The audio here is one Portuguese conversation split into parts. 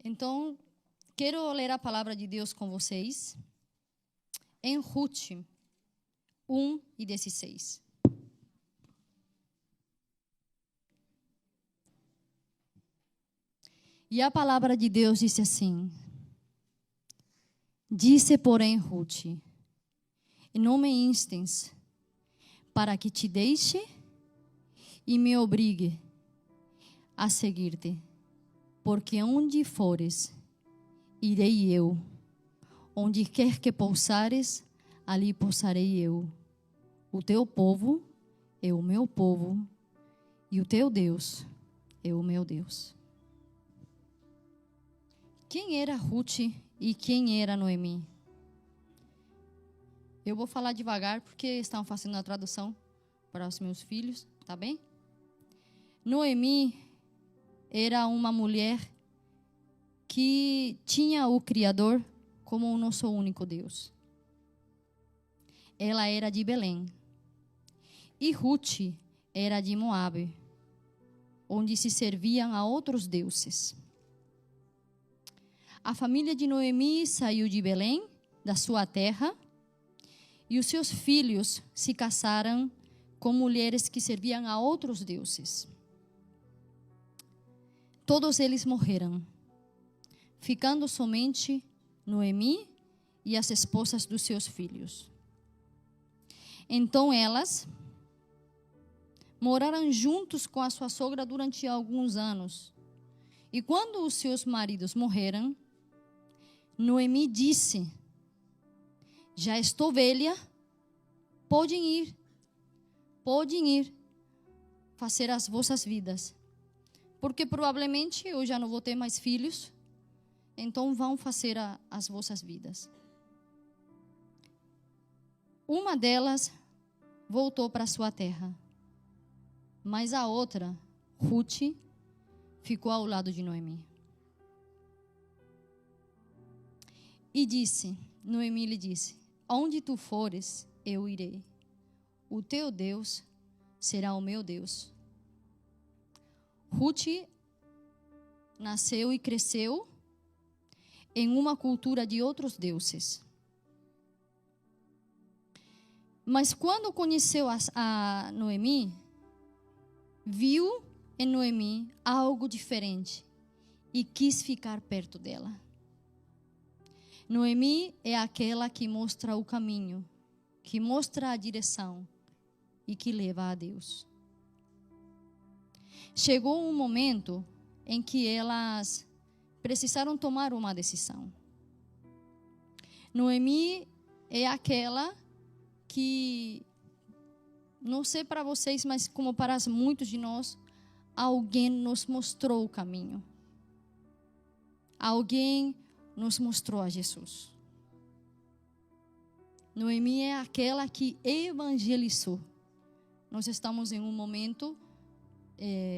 Então, quero ler a palavra de Deus com vocês em Ruth 1:16. E a palavra de Deus disse assim: Disse, porém, Ruth: não me instes para que te deixe e me obrigue a seguir-te, porque onde fores, irei eu. Onde quer que pousares, ali pousarei eu. O teu povo é o meu povo, e o teu Deus é o meu Deus. Quem era Ruth e quem era Noemi? Eu vou falar devagar porque estão fazendo a tradução para os meus filhos, tá bem? Noemi era uma mulher que tinha o Criador como o nosso único Deus. Ela era de Belém. E Ruth era de Moabe, onde se serviam a outros deuses. A família de Noemi saiu de Belém, da sua terra, e os seus filhos se casaram com mulheres que serviam a outros deuses. Todos eles morreram, ficando somente Noemi e as esposas dos seus filhos. Então elas moraram juntos com a sua sogra durante alguns anos. E quando os seus maridos morreram, Noemi disse: já estou velha, podem ir fazer as vossas vidas, porque provavelmente eu já não vou ter mais filhos, então vão fazer as vossas vidas. Uma delas voltou para sua terra, mas a outra, Ruth, ficou ao lado de Noemi. E Noemi lhe disse: onde tu fores, eu irei. O teu Deus será o meu Deus. Ruth nasceu e cresceu em uma cultura de outros deuses. Mas quando conheceu a Noemi, viu em Noemi algo diferente e quis ficar perto dela. Noemi é aquela que mostra o caminho, que mostra a direção e que leva a Deus. Chegou um momento em que elas precisaram tomar uma decisão. Noemi é aquela que, não sei para vocês, mas como para muitos de nós, alguém nos mostrou o caminho. Alguém nos mostrou a Jesus. Noemi é aquela que evangelizou. Nós estamos em um momento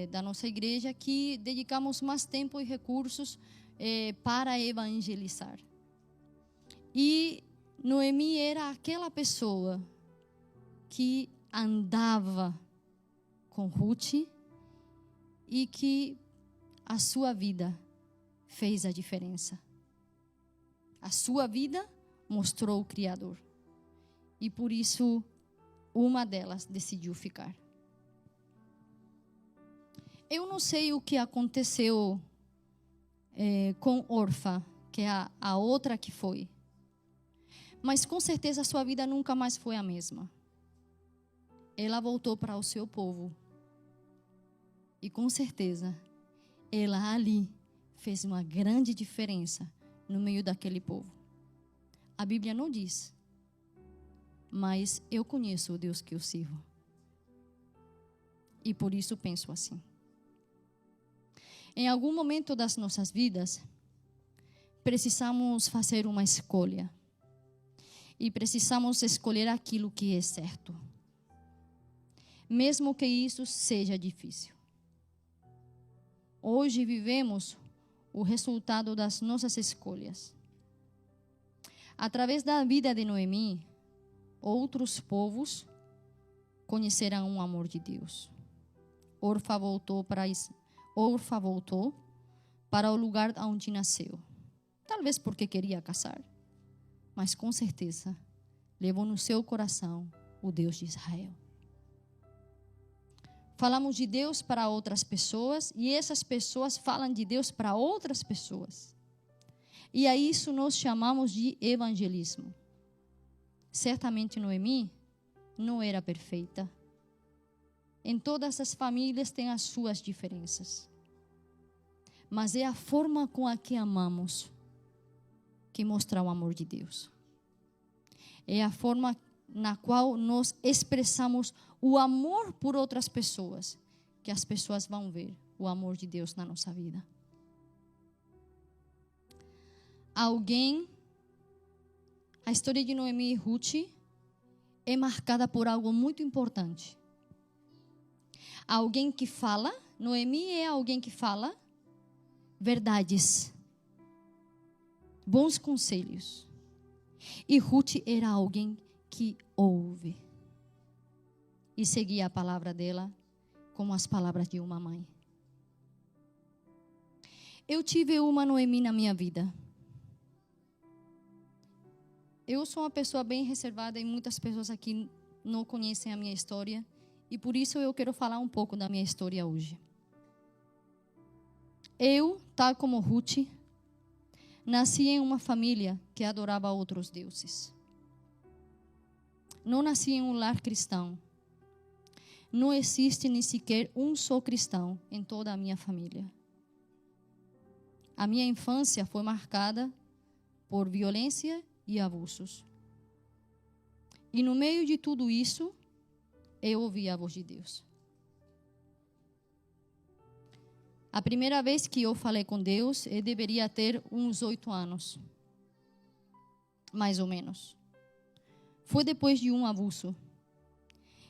da nossa igreja que dedicamos mais tempo e recursos para evangelizar. E Noemi era aquela pessoa que andava com Ruth e que a sua vida fez a diferença. A sua vida mostrou o Criador. E por isso, uma delas decidiu ficar. Eu não sei o que aconteceu com Orfa, que é a outra que foi. Mas com certeza a sua vida nunca mais foi a mesma. Ela voltou para o seu povo. E com certeza, ela ali fez uma grande diferença no meio daquele povo. A Bíblia não diz, mas eu conheço o Deus que eu sirvo. E por isso penso assim. Em algum momento das nossas vidas, precisamos fazer uma escolha. E precisamos escolher aquilo que é certo. Mesmo que isso seja difícil. Hoje vivemos o resultado das nossas escolhas. Através da vida de Noemi, outros povos conhecerão o amor de Deus. Orfa voltou para o lugar onde nasceu. Talvez porque queria casar, mas com certeza levou no seu coração o Deus de Israel. Falamos de Deus para outras pessoas e essas pessoas falam de Deus para outras pessoas. E a isso nós chamamos de evangelismo. Certamente Noemi não era perfeita. Em todas as famílias tem as suas diferenças. Mas é a forma com a que amamos que mostra o amor de Deus. É a forma na qual nós expressamos o amor por outras pessoas, que as pessoas vão ver o amor de Deus na nossa vida. A história de Noemi e Ruth é marcada por algo muito importante. Alguém que fala, Noemi é alguém que fala verdades, bons conselhos. E Ruth era alguém que ouve e seguia a palavra dela como as palavras de uma mãe. Eu tive uma Noemi na minha vida. Eu sou uma pessoa bem reservada e muitas pessoas aqui não conhecem a minha história. E por isso eu quero falar um pouco da minha história hoje. Eu, tal como Ruth, nasci em uma família que adorava outros deuses. Não nasci em um lar cristão. Não existe nem sequer um só cristão em toda a minha família. A minha infância foi marcada por violência e abusos. E no meio de tudo isso, eu ouvi a voz de Deus. A primeira vez que eu falei com Deus, eu deveria ter uns 8 anos. Mais ou menos. Foi depois de um abuso.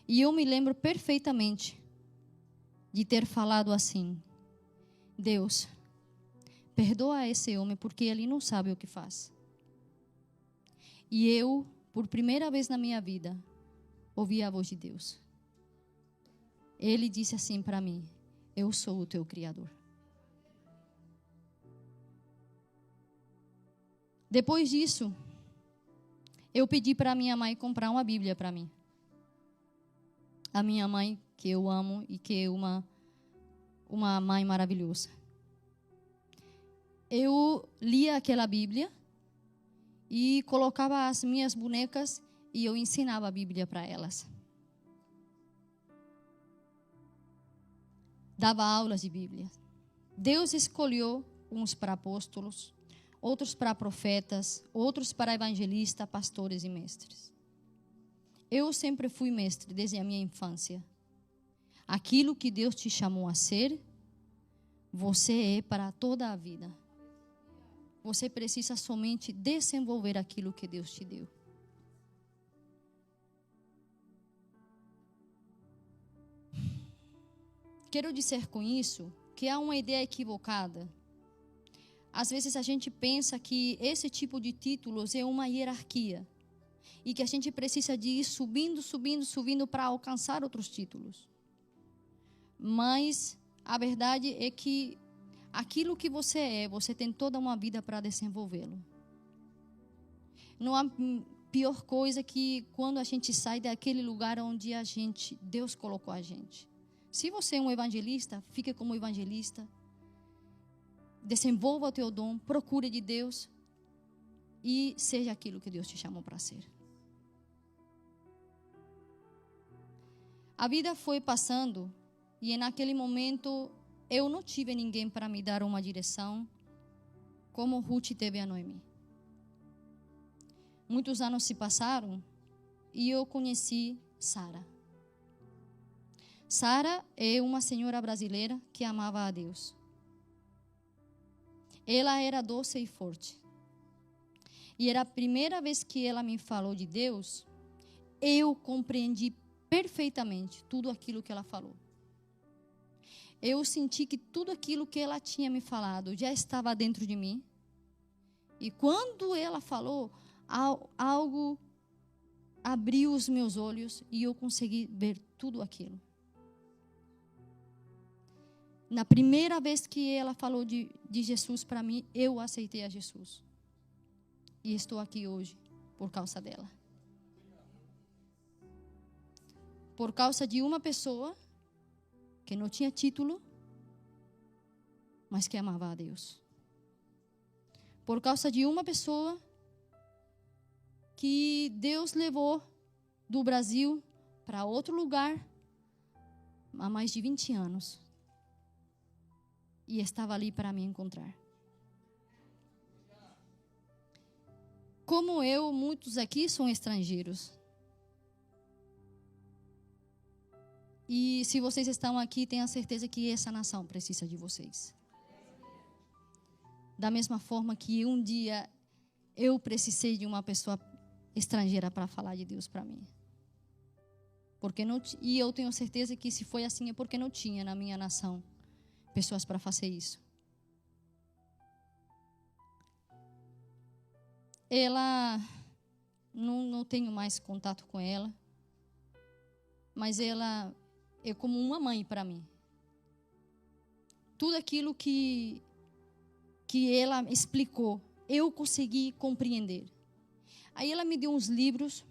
E eu me lembro perfeitamente de ter falado assim: Deus, perdoa esse homem porque ele não sabe o que faz. E eu, por primeira vez na minha vida, ouvi a voz de Deus. Ele disse assim para mim: eu sou o teu Criador. Depois disso, eu pedi para minha mãe comprar uma Bíblia para mim. A minha mãe, que eu amo e que é uma mãe maravilhosa. Eu lia aquela Bíblia e colocava as minhas bonecas e eu ensinava a Bíblia para elas. Dava aulas de Bíblia. Deus escolheu uns para apóstolos, outros para profetas, outros para evangelistas, pastores e mestres. Eu sempre fui mestre desde a minha infância. Aquilo que Deus te chamou a ser, você é para toda a vida. Você precisa somente desenvolver aquilo que Deus te deu. Quero dizer com isso que há uma ideia equivocada. Às vezes a gente pensa que esse tipo de títulos é uma hierarquia e que a gente precisa de ir subindo para alcançar outros títulos. Mas a verdade é que aquilo que você é, você tem toda uma vida para desenvolvê-lo. Não há pior coisa que quando a gente sai daquele lugar onde Deus colocou a gente. Se você é um evangelista, fique como evangelista. Desenvolva o teu dom, procure de Deus e seja aquilo que Deus te chamou para ser. A vida foi passando e naquele momento eu não tive ninguém para me dar uma direção como Ruth teve a Noemi. Muitos anos se passaram e eu conheci Sara. Sara é uma senhora brasileira que amava a Deus. Ela era doce e forte. E era a primeira vez que ela me falou de Deus, eu compreendi perfeitamente tudo aquilo que ela falou. Eu senti que tudo aquilo que ela tinha me falado já estava dentro de mim. E quando ela falou, algo abriu os meus olhos e eu consegui ver tudo aquilo. Na primeira vez que ela falou de Jesus para mim, eu aceitei a Jesus. E estou aqui hoje por causa dela. Por causa de uma pessoa que não tinha título, mas que amava a Deus. Por causa de uma pessoa que Deus levou do Brasil para outro lugar há mais de 20 anos. E estava ali para me encontrar. Como eu, muitos aqui são estrangeiros. E se vocês estão aqui, tenha certeza que essa nação precisa de vocês. Da mesma forma que um dia eu precisei de uma pessoa estrangeira para falar de Deus para mim. Porque não, e eu tenho certeza que se foi assim é porque não tinha na minha nação pessoas para fazer isso. Ela, não tenho mais contato com ela, mas ela é como uma mãe para mim. Tudo aquilo que ela explicou, eu consegui compreender. Aí ela me deu uns livros,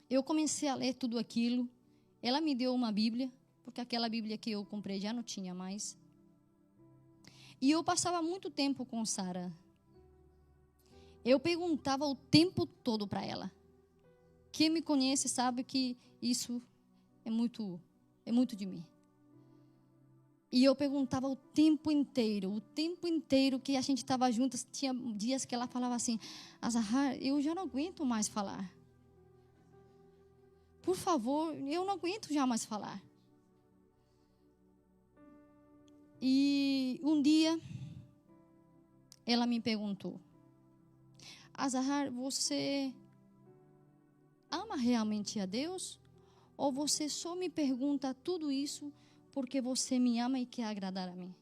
eu comecei a ler tudo aquilo. Ela me deu uma Bíblia, porque aquela Bíblia que eu comprei já não tinha mais. E eu passava muito tempo com Sara. Eu perguntava o tempo todo para ela. Quem me conhece sabe que isso é muito de mim. E eu perguntava o tempo inteiro que a gente estava juntas. Tinha dias que ela falava assim: Azahar, eu já não aguento mais falar. Por favor, eu não aguento já mais falar. E um dia, ela me perguntou: Azahar, você ama realmente a Deus? Ou você só me pergunta tudo isso porque você me ama e quer agradar a mim?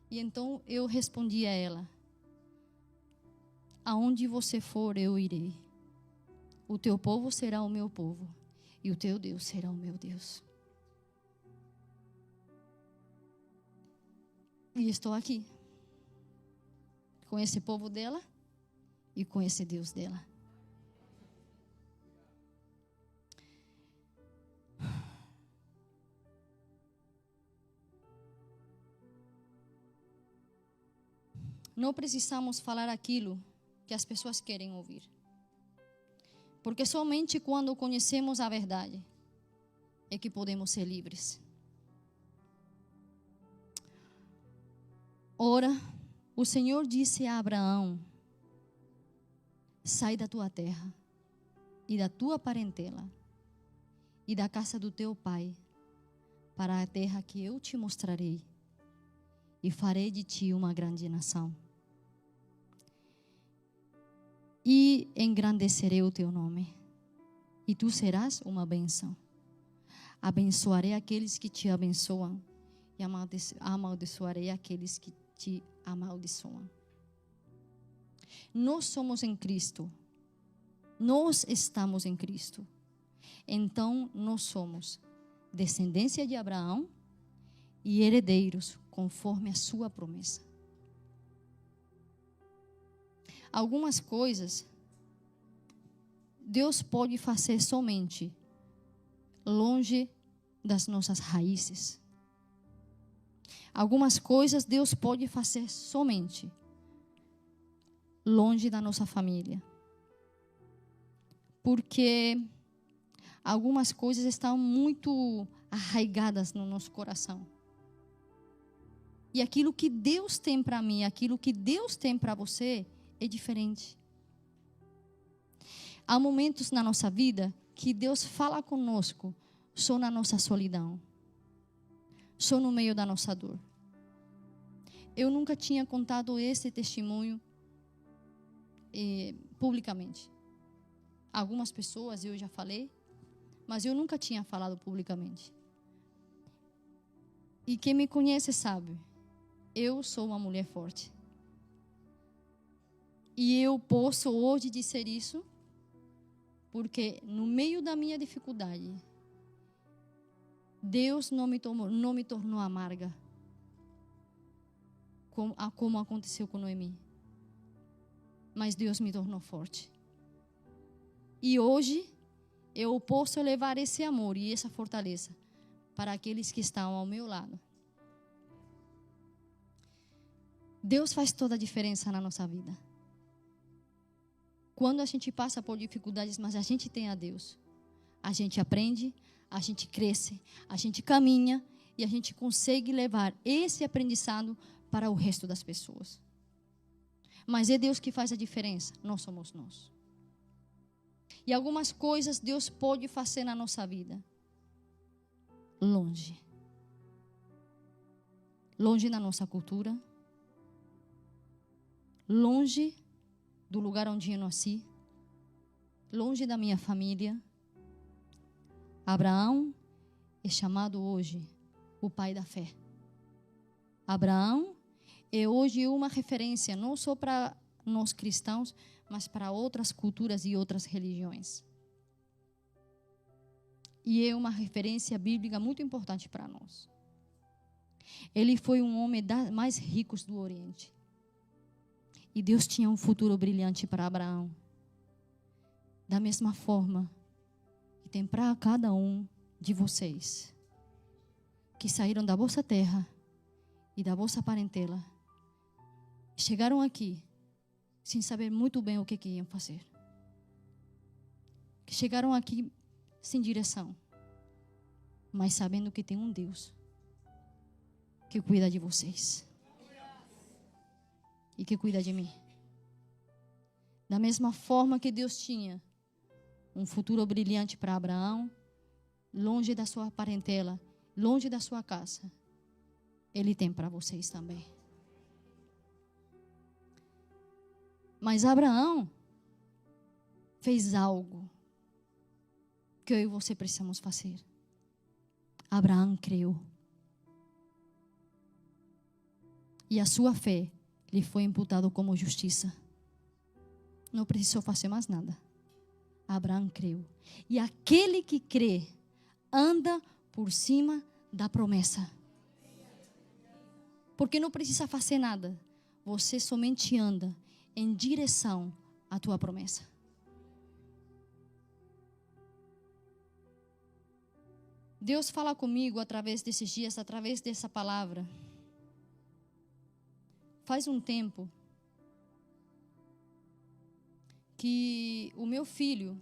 E então eu respondi a ela: aonde você for, eu irei. O teu povo será o meu povo, e o teu Deus será o meu Deus. E estou aqui, com esse povo dela e com esse Deus dela. Não precisamos falar aquilo que as pessoas querem ouvir. Porque somente quando conhecemos a verdade é que podemos ser livres. Ora, o Senhor disse a Abraão: sai da tua terra e da tua parentela e da casa do teu pai para a terra que eu te mostrarei, e farei de ti uma grande nação. E engrandecerei o teu nome, e tu serás uma bênção. Abençoarei aqueles que te abençoam, e amaldiçoarei aqueles que te amaldiçoam. Nós somos em Cristo. Nós estamos em Cristo. Então, nós somos descendência de Abraão e herdeiros conforme a sua promessa. Algumas coisas Deus pode fazer somente longe das nossas raízes. Algumas coisas Deus pode fazer somente longe da nossa família. Porque algumas coisas estão muito arraigadas no nosso coração. E aquilo que Deus tem para mim, aquilo que Deus tem para você, é diferente. Há momentos na nossa vida que Deus fala conosco só na nossa solidão, só no meio da nossa dor. Eu nunca tinha contado esse testemunho publicamente. Algumas pessoas eu já falei, mas eu nunca tinha falado publicamente. E quem me conhece sabe, eu sou uma mulher forte. E eu posso hoje dizer isso, porque no meio da minha dificuldade, Deus não me tornou amarga, como aconteceu com Noemi. Mas Deus me tornou forte. E hoje eu posso levar esse amor e essa fortaleza para aqueles que estão ao meu lado. Deus faz toda a diferença na nossa vida. Quando a gente passa por dificuldades, mas a gente tem a Deus, a gente aprende, a gente cresce, a gente caminha e a gente consegue levar esse aprendizado para o resto das pessoas. Mas é Deus que faz a diferença, não somos nós. E algumas coisas Deus pode fazer na nossa vida. Longe. Longe da nossa cultura. Longe do lugar onde eu nasci. Longe da minha família. Abraão é chamado hoje o pai da fé. Abraão é hoje uma referência não só para nós cristãos, mas para outras culturas e outras religiões. E é uma referência bíblica muito importante para nós. Ele foi um homem mais ricos do Oriente. E Deus tinha um futuro brilhante para Abraão. Da mesma forma que tem para cada um de vocês que saíram da vossa terra e da vossa parentela, chegaram aqui sem saber muito bem o que iam fazer. Que chegaram aqui sem direção, mas sabendo que tem um Deus que cuida de vocês e que cuida de mim. Da mesma forma que Deus tinha um futuro brilhante para Abraão, longe da sua parentela, longe da sua casa, Ele tem para vocês também. Mas Abraão fez algo que eu e você precisamos fazer. Abraão creu. E a sua fé lhe foi imputada como justiça. Não precisou fazer mais nada. Abraão creu. E aquele que crê anda por cima da promessa. Porque não precisa fazer nada. Você somente anda em direção à tua promessa. Deus fala comigo através desses dias, através dessa palavra. Faz um tempo que o meu filho,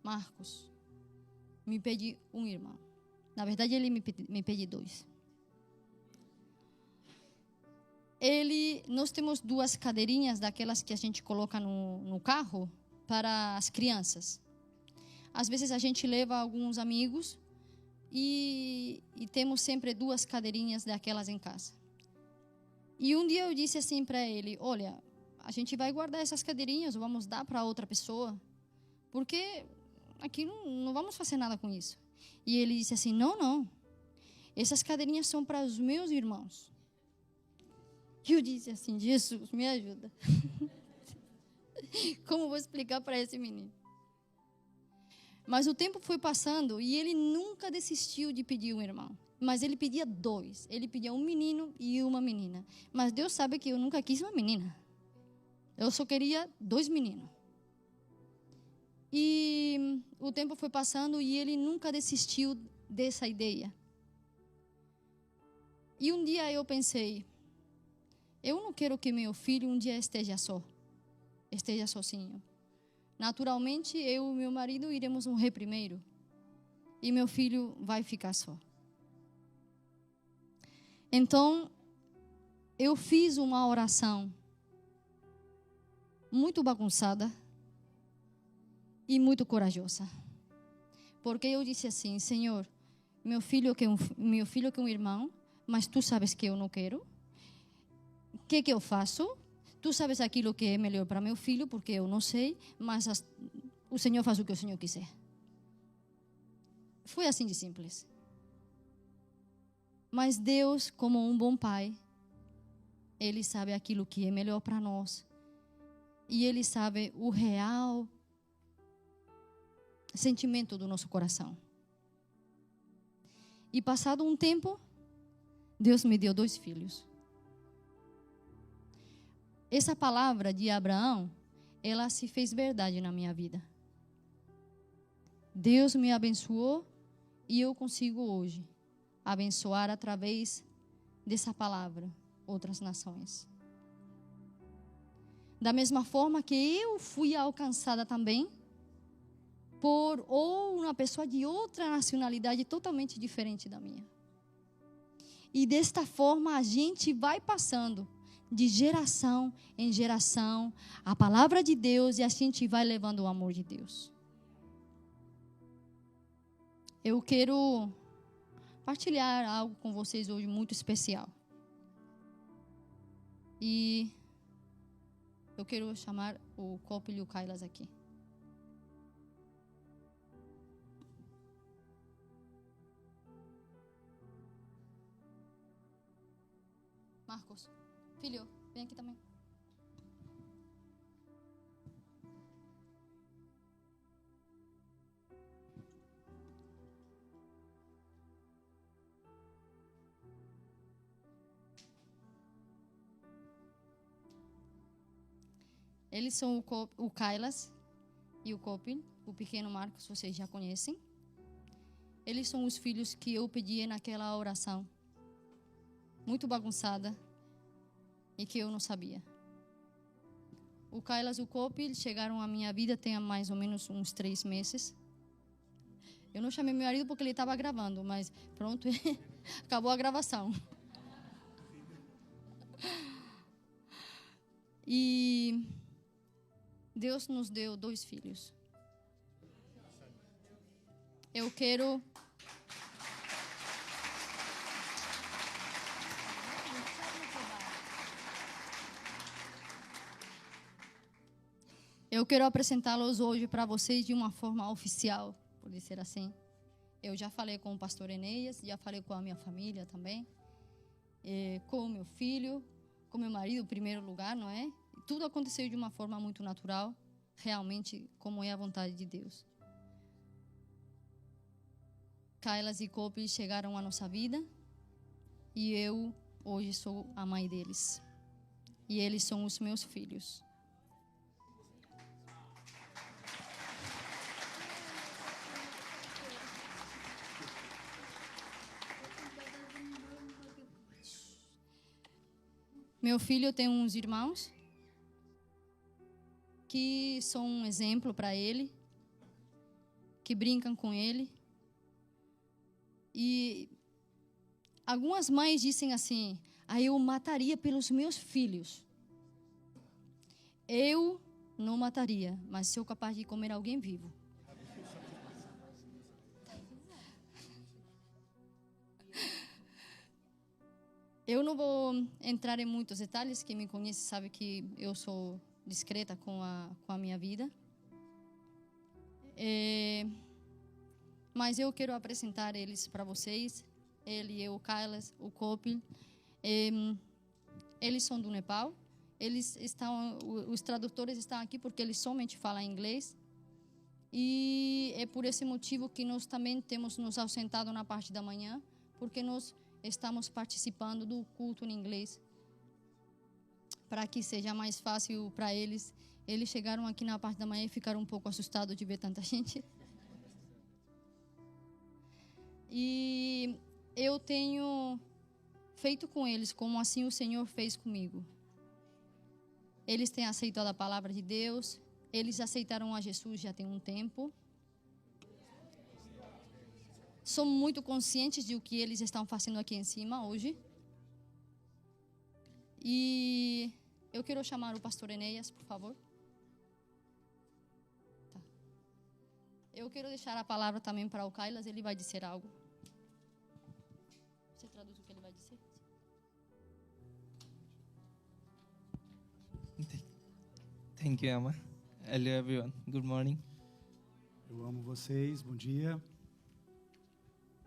Marcos, me pede um irmão. Na verdade, ele me pede dois. Nós temos duas cadeirinhas daquelas que a gente coloca no carro para as crianças. Às vezes a gente leva alguns amigos e temos sempre duas cadeirinhas daquelas em casa. E um dia eu disse assim para ele: olha, a gente vai guardar essas cadeirinhas ou vamos dar para outra pessoa, porque aqui não vamos fazer nada com isso. E ele disse assim: não, essas cadeirinhas são para os meus irmãos. E eu disse assim: Jesus, me ajuda. Como vou explicar para esse menino? Mas o tempo foi passando e ele nunca desistiu de pedir um irmão. Mas ele pedia dois. Ele pedia um menino e uma menina. Mas Deus sabe que eu nunca quis uma menina. Eu só queria dois meninos. E o tempo foi passando e ele nunca desistiu dessa ideia. E um dia eu pensei: eu não quero que meu filho um dia esteja sozinho. Naturalmente, eu e meu marido iremos morrer primeiro. E meu filho vai ficar só. Então, eu fiz uma oração muito bagunçada e muito corajosa. Porque eu disse assim: Senhor, meu filho quer um irmão, mas tu sabes que eu não quero. O que eu faço? Tu sabes aquilo que é melhor para meu filho, porque eu não sei, mas o Senhor faz o que o Senhor quiser. Foi assim de simples. Mas Deus, como um bom pai, Ele sabe aquilo que é melhor para nós. E Ele sabe o real sentimento do nosso coração. E passado um tempo, Deus me deu 2 filhos. Essa palavra de Abraão, ela se fez verdade na minha vida. Deus me abençoou e eu consigo hoje abençoar através dessa palavra outras nações. Da mesma forma que eu fui alcançada também por ou uma pessoa de outra nacionalidade totalmente diferente da minha. E desta forma a gente vai passando de geração em geração a palavra de Deus e a gente vai levando o amor de Deus. Eu quero partilhar algo com vocês hoje muito especial. E eu quero chamar o Copil e o Kailas aqui. Marcos, filho, vem aqui também. Eles são o Kailas e o Copil, o pequeno Marcos, vocês já conhecem. Eles são os filhos que eu pedi naquela oração, muito bagunçada, e que eu não sabia. O Kailas e o Copil chegaram à minha vida tem mais ou menos uns 3 meses. Eu não chamei meu marido porque ele estava gravando, mas pronto, acabou a gravação. E Deus nos deu 2 filhos. Eu quero apresentá-los hoje para vocês de uma forma oficial, por dizer assim. Eu já falei com o pastor Enéas, já falei com a minha família também, com o meu filho, com meu marido em primeiro lugar, não é? Tudo aconteceu de uma forma muito natural, realmente como é a vontade de Deus. Kailas e Copil chegaram à nossa vida e eu hoje sou a mãe deles. E eles são os meus filhos. Meu filho tem uns irmãos que são um exemplo para ele, que brincam com ele. E algumas mães dizem assim: eu mataria pelos meus filhos. Eu não mataria, mas sou capaz de comer alguém vivo. Eu não vou entrar em muitos detalhes, quem me conhece sabe que eu sou discreta com a minha vida. Mas eu quero apresentar eles para vocês. Ele, o Kailas, o Copil. Eles são do Nepal. Os tradutores estão aqui porque eles somente falam inglês. E é por esse motivo que nós também temos nos ausentado na parte da manhã, porque nós estamos participando do culto em inglês, para que seja mais fácil para eles. Eles chegaram aqui na parte da manhã e ficaram um pouco assustados de ver tanta gente. E eu tenho feito com eles como assim o Senhor fez comigo. Eles têm aceitado a palavra de Deus. Eles aceitaram a Jesus já tem um tempo. São muito conscientes de o que eles estão fazendo aqui em cima hoje. E eu quero chamar o pastor Enéas, por favor. Tá. Eu quero deixar a palavra também para o Kailas, ele vai dizer algo. Você traduz o que ele vai dizer? Thank you, Amma. Hello, everyone. Good morning. Eu amo vocês, bom dia.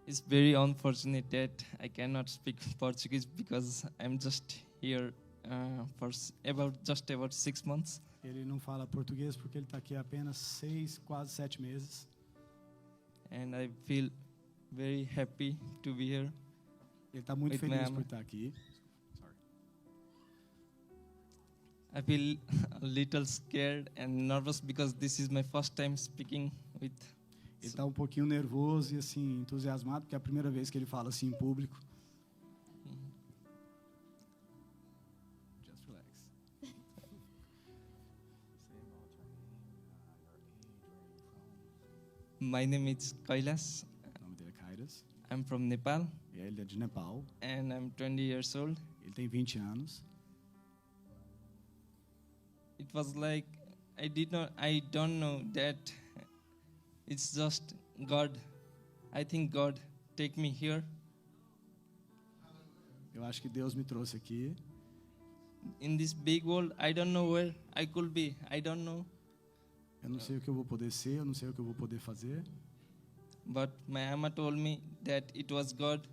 It's very unfortunate that I cannot speak Portuguese because I'm just here for about 6 months. Ele não fala português porque ele está aqui há apenas 6, quase 7 meses. And I feel very happy to be here. Ele está muito With feliz my por ama. estar aqui. I feel a little scared and nervous because this is my first time speaking with. Ele está um pouquinho nervoso e assim entusiasmado porque é a primeira vez que ele fala assim em público. Just relax. My name is Kailas. O nome dele é Kairas. I'm from Nepal Ele é de Nepal. and I'm 20 years old. Ele tem 20 anos. It was like I don't know that it's just God. I think God take me here. Eu acho que Deus me trouxe aqui. In this big world, I don't know where I could be. I don't know. Eu não sei o que eu vou poder ser, eu não sei o que eu vou poder fazer. But my ama told me that it was God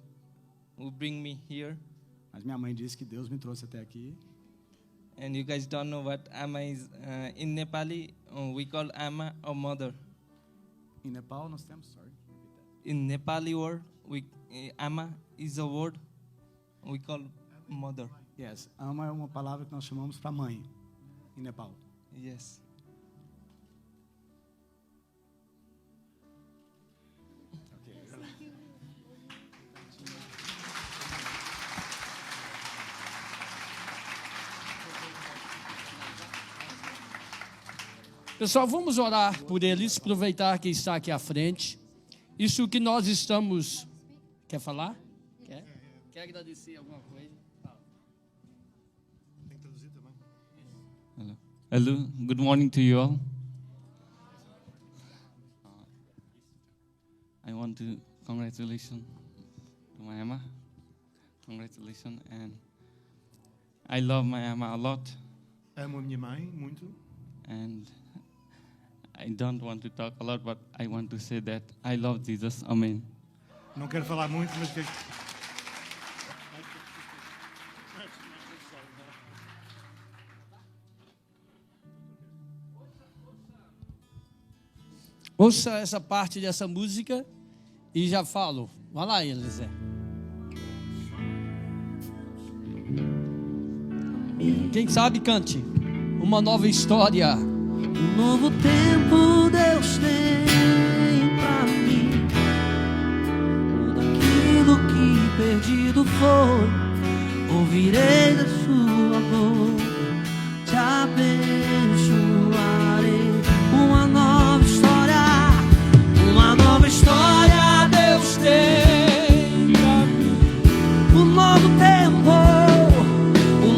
who bring me here. Mas minha mãe disse que Deus me trouxe até aqui. And you guys don't know what ama is. In Nepali, we call ama a mother. Em Nepal nós temos, sorry. In Nepali word, ama is a word we call mother. Yes, ama é uma palavra que nós chamamos para mãe em Nepal. Yes. Pessoal, vamos orar por eles, aproveitar que está aqui à frente. Isso que nós estamos... Quer falar? Quer? Quer agradecer alguma coisa? Tem que traduzir também. Hello, good morning to you all. I want to congratulations to my ama. Congratulations, and I love my ama a lot. Amo a minha mãe muito. And I don't want to talk a lot, but I want to say that I love Jesus. Amen. Não quero falar muito, mas Ouça essa parte dessa música e já falo. Vai lá, Elisé. Quem sabe cante. Uma nova história. Um novo tempo Deus tem pra mim. Tudo aquilo que perdido foi, ouvirei da sua boca. Te abençoarei. Uma nova história Deus tem pra mim. Um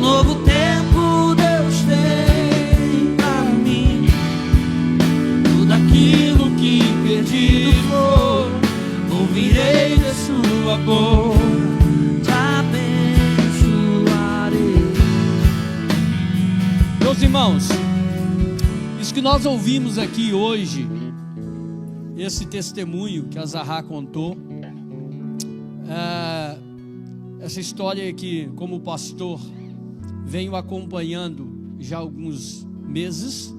novo tempo Deus tem pra mim. Tudo aquilo que perdido for, ouvirei da sua boca. Te abençoarei. Meus irmãos, isso que nós ouvimos aqui hoje, esse testemunho que a Zahra contou, essa história que, como pastor, venho acompanhando já há alguns meses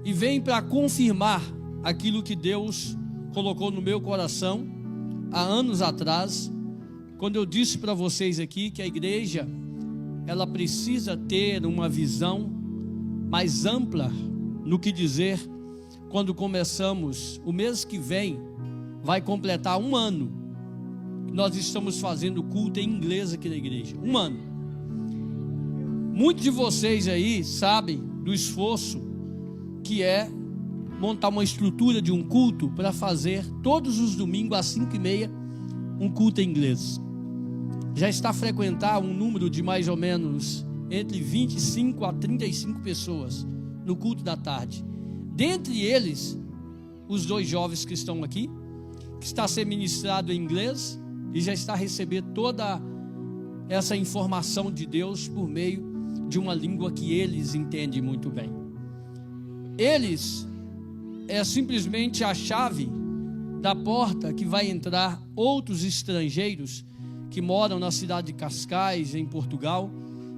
e vem para confirmar aquilo que Deus colocou no meu coração há anos atrás, quando eu disse para vocês aqui que a igreja ela precisa ter uma visão mais ampla no que dizer. Quando começamos, o mês que vem vai completar 1 ano que nós estamos fazendo culto em inglês aqui na igreja. 1 ano. Muitos de vocês aí sabem do esforço que é montar uma estrutura de um culto para fazer todos os domingos às 5h30 um culto em inglês. Já está a frequentar um número de mais ou menos entre 25 a 35 pessoas no culto da tarde. Dentre eles, os 2 jovens que estão aqui, que está a ser ministrado em inglês e já está a receber toda essa informação de Deus por meio de uma língua que eles entendem muito bem. Eles é simplesmente a chave da porta que vai entrar outros estrangeiros que moram na cidade de Cascais, em Portugal,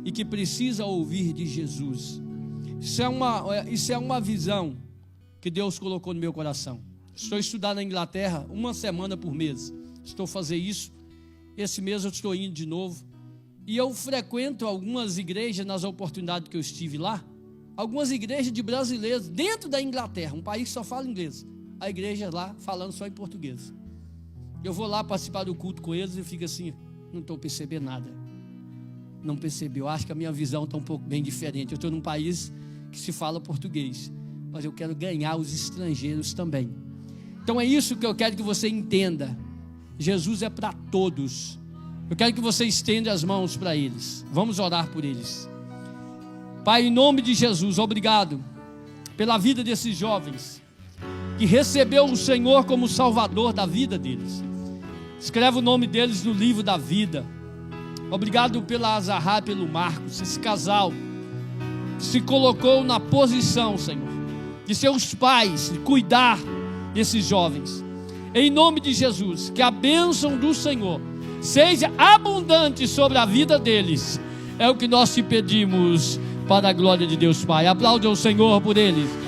e que precisa ouvir de Jesus. Isso é uma visão que Deus colocou no meu coração. Estou estudando na Inglaterra 1 semana por mês. Estou a fazer isso. Esse mês eu estou indo de novo. E eu frequento algumas igrejas nas oportunidades que eu estive lá. Algumas igrejas de brasileiros dentro da Inglaterra, um país que só fala inglês. A igreja lá falando só em português. Eu vou lá participar do culto com eles e fico assim, não estou percebendo nada. Não percebi. Eu acho que a minha visão está um pouco bem diferente. Eu estou num país que se fala português, mas eu quero ganhar os estrangeiros também. Então é isso que eu quero que você entenda. Jesus é para todos. Eu quero que você estenda as mãos para eles. Vamos orar por eles. Pai, em nome de Jesus, obrigado pela vida desses jovens que recebeu o Senhor como Salvador da vida deles. Escreve o nome deles no livro da vida. Obrigado pela Azahá, pelo Marcos, esse casal que se colocou na posição, Senhor, de seus pais, de cuidar desses jovens. Em nome de Jesus, que a bênção do Senhor seja abundante sobre a vida deles. É o que nós te pedimos para a glória de Deus Pai. Aplaude ao Senhor por eles.